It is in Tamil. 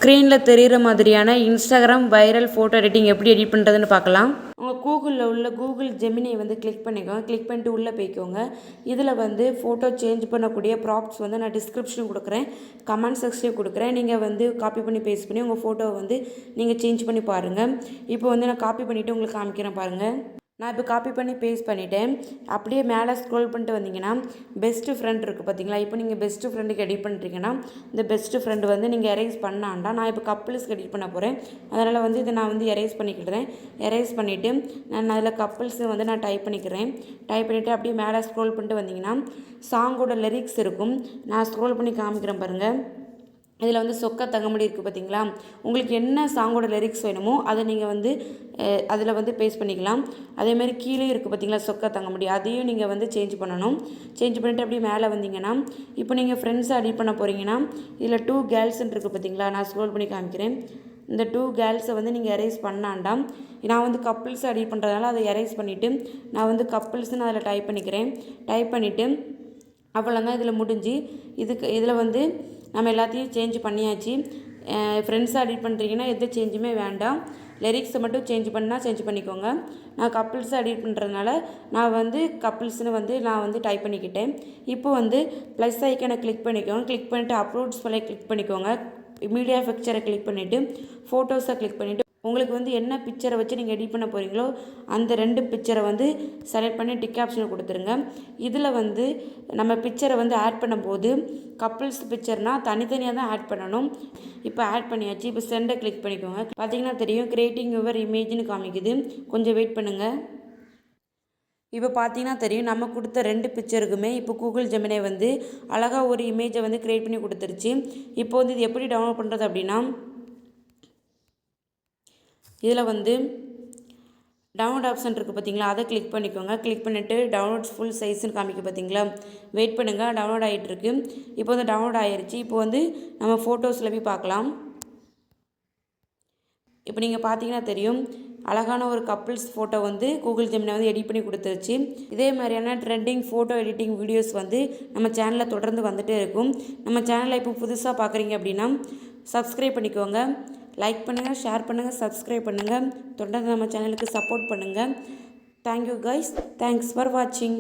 ஸ்க்ரீனில் தெரிகிற மாதிரியான இன்ஸ்டாகிராம் வைரல் ஃபோட்டோ எடிட்டிங் எப்படி எடிட் பண்ணுறதுன்னு பார்க்கலாம். உங்கள் கூகுளில் உள்ள கூகுள் ஜெமினியை வந்து கிளிக் பண்ணிக்கோங்க. கிளிக் பண்ணிட்டு உள்ளே போய்க்கோங்க. இதில் வந்து ஃபோட்டோ சேஞ்ச் பண்ணக்கூடிய ப்ராப்ட்ஸ் வந்து நான் டிஸ்கிரிப்ஷன் கொடுக்குறேன், கமெண்ட் செக்ஷனையும் கொடுக்குறேன். நீங்கள் வந்து காப்பி பண்ணி பேஸ்ட் பண்ணி உங்கள் ஃபோட்டோவை வந்து நீங்கள் சேஞ்ச் பண்ணி பாருங்கள். இப்போ வந்து நான் காப்பி பண்ணிவிட்டு உங்களுக்கு காமிக்கிறேன் பாருங்கள். நான் இப்போ காப்பி பண்ணி பேஸ்ட் பண்ணிவிட்டேன். அப்படியே மேலே ஸ்க்ரோல் பண்ணிட்டு வந்தீங்கன்னா பெஸ்ட்டு ஃப்ரெண்ட் இருக்குது பார்த்தீங்களா. இப்போ நீங்கள் பெஸ்ட்டு ஃப்ரெண்டுக்கு எடிட் பண்ணுறீங்கன்னா இந்த பெஸ்ட்டு ஃப்ரெண்டு வந்து நீங்கள் எரேஸ் பண்ணாண்டா. நான் இப்போ கப்புள்ஸ்க்கு எடிட் பண்ண போகிறேன். அதனால் வந்து இதை நான் வந்து எரேஸ் பண்ணிக்கிடுறேன். எரேஸ் பண்ணிவிட்டு நான் அதில் கப்புள்ஸ் வந்து நான் டைப் பண்ணிக்கிறேன். டைப் பண்ணிவிட்டு அப்படியே மேலே ஸ்க்ரோல் பண்ணிட்டு வந்தீங்கன்னா சாங்கோட லிரிக்ஸ் இருக்கும். நான் ஸ்க்ரோல் பண்ணி காமிக்கிறேன் பாருங்கள். இதில் வந்து சொக்க தங்கமடி இருக்குது பார்த்தீங்களா. உங்களுக்கு என்ன சாங்கோட லிரிக்ஸ் வேணுமோ அதை நீங்கள் வந்து அதில் வந்து பேஸ்ட் பண்ணிக்கலாம். அதேமாதிரி கீழே இருக்குது பார்த்தீங்களா சொக்க தங்கமடி, அதையும் நீங்கள் வந்து சேஞ்ச் பண்ணணும். சேஞ்ச் பண்ணிவிட்டு அப்படியே மேலே வந்தீங்கன்னா இப்போ நீங்கள் ஃப்ரெண்ட்ஸை அடிட் பண்ண போகிறீங்கன்னா இதில் 2 கேர்ள்ஸ்ன்னு இருக்குது பார்த்தீங்களா. நான் ஸ்க்ரோல் பண்ணி காமிக்கிறேன். இந்த 2 கேர்ள்ஸை வந்து நீங்கள் எரேஸ் பண்ணாண்டாம். நான் வந்து கப்புள்ஸ் அடிட் பண்ணுறதுனால அதை எரேஸ் பண்ணிவிட்டு நான் வந்து கப்புள்ஸ்ன்னு அதில் டைப் பண்ணிக்கிறேன். டைப் பண்ணிவிட்டு அவ்வளோதான், இதில் முடிஞ்சு. இதில் வந்து நம்ம எல்லாத்தையும் சேஞ்ச் பண்ணியாச்சு. ஃப்ரெண்ட்ஸை எடிட் பண்ணுறீங்கன்னா எந்த சேஞ்சுமே வேண்டாம். லிரிக்ஸை மட்டும் சேஞ்ச் பண்ணால் சேஞ்ச் பண்ணிக்கோங்க. நான் கப்புள்ஸை எடிட் பண்ணுறதுனால நான் வந்து கப்புள்ஸ்னு வந்து நான் வந்து டைப் பண்ணிக்கிட்டேன். இப்போ வந்து ப்ளஸ் ஐக்கனை கிளிக் பண்ணிக்கோங்க. கிளிக் பண்ணிவிட்டு அப்லோட்ஸ் ஃபைலை கிளிக் பண்ணிக்கோங்க. மீடியா பிக்சரை கிளிக் பண்ணிவிட்டு ஃபோட்டோஸை கிளிக் பண்ணிவிட்டு உங்களுக்கு வந்து என்ன பிக்சரை வச்சு நீங்கள் எடிட் பண்ண போகிறீங்களோ அந்த 2 பிக்சரை வந்து செலக்ட் பண்ணி டிக் ஆப்ஷனை கொடுத்துருங்க. இதில் வந்து நம்ம பிக்சரை வந்து ஆட் பண்ணும்போது கப்புள்ஸ் பிக்சர்னால் தனித்தனியாக தான் ஆட் பண்ணணும். இப்போ ஆட் பண்ணியாச்சு. இப்போ சென்டை கிளிக் பண்ணிக்கோங்க. பார்த்தீங்கன்னா தெரியும் கிரியேட்டிங் யுவர் இமேஜ்னு காமிக்குது. கொஞ்சம் வெயிட் பண்ணுங்கள். இப்போ பார்த்தீங்கன்னா தெரியும் நம்ம கொடுத்த 2 பிக்சருக்குமே இப்போ கூகுள் ஜெமினி வந்து அழகாக ஒரு இமேஜை வந்து க்ரியேட் பண்ணி கொடுத்துருச்சு. இப்போ வந்து இது எப்படி டவுன்லோட் பண்ணுறது அப்படின்னா இதில் வந்து டவுன்லோட் ஆப்ஷன் இருக்குது பார்த்தீங்களா, அதை கிளிக் பண்ணிக்கோங்க. கிளிக் பண்ணிவிட்டு டவுன்லோட்ஸ் ஃபுல் சைஸ்ன்னு காமிக்க பார்த்தீங்களா. வெயிட் பண்ணுங்கள், டவுன்லோட் ஆகிட்டுருக்கு. இப்போ வந்து டவுன்லோட் ஆகிருச்சு. இப்போ வந்து நம்ம ஃபோட்டோஸில் போய் பார்க்கலாம். இப்போ நீங்கள் பார்த்தீங்கன்னா தெரியும் அழகான ஒரு கப்புள்ஸ் ஃபோட்டோ வந்து கூகுள் ஜெமினி வந்து எடிட் பண்ணி கொடுத்துருச்சு. இதே மாதிரியான ட்ரெண்டிங் ஃபோட்டோ எடிட்டிங் வீடியோஸ் வந்து நம்ம சேனலில் தொடர்ந்து வந்துகிட்டே இருக்கும். நம்ம சேனலை இப்போ புதுசாக பார்க்குறீங்க அப்படின்னா சப்ஸ்கிரைப் பண்ணிக்கோங்க. லைக் பண்ணுங்கள், ஷேர் பண்ணுங்கள், சப்ஸ்கிரைப் பண்ணுங்கள். தொடர்ந்து நம்ம சேனலுக்கு சப்போர்ட் பண்ணுங்கள். Thank you guys. தேங்க்ஸ் ஃபார் வாட்சிங்.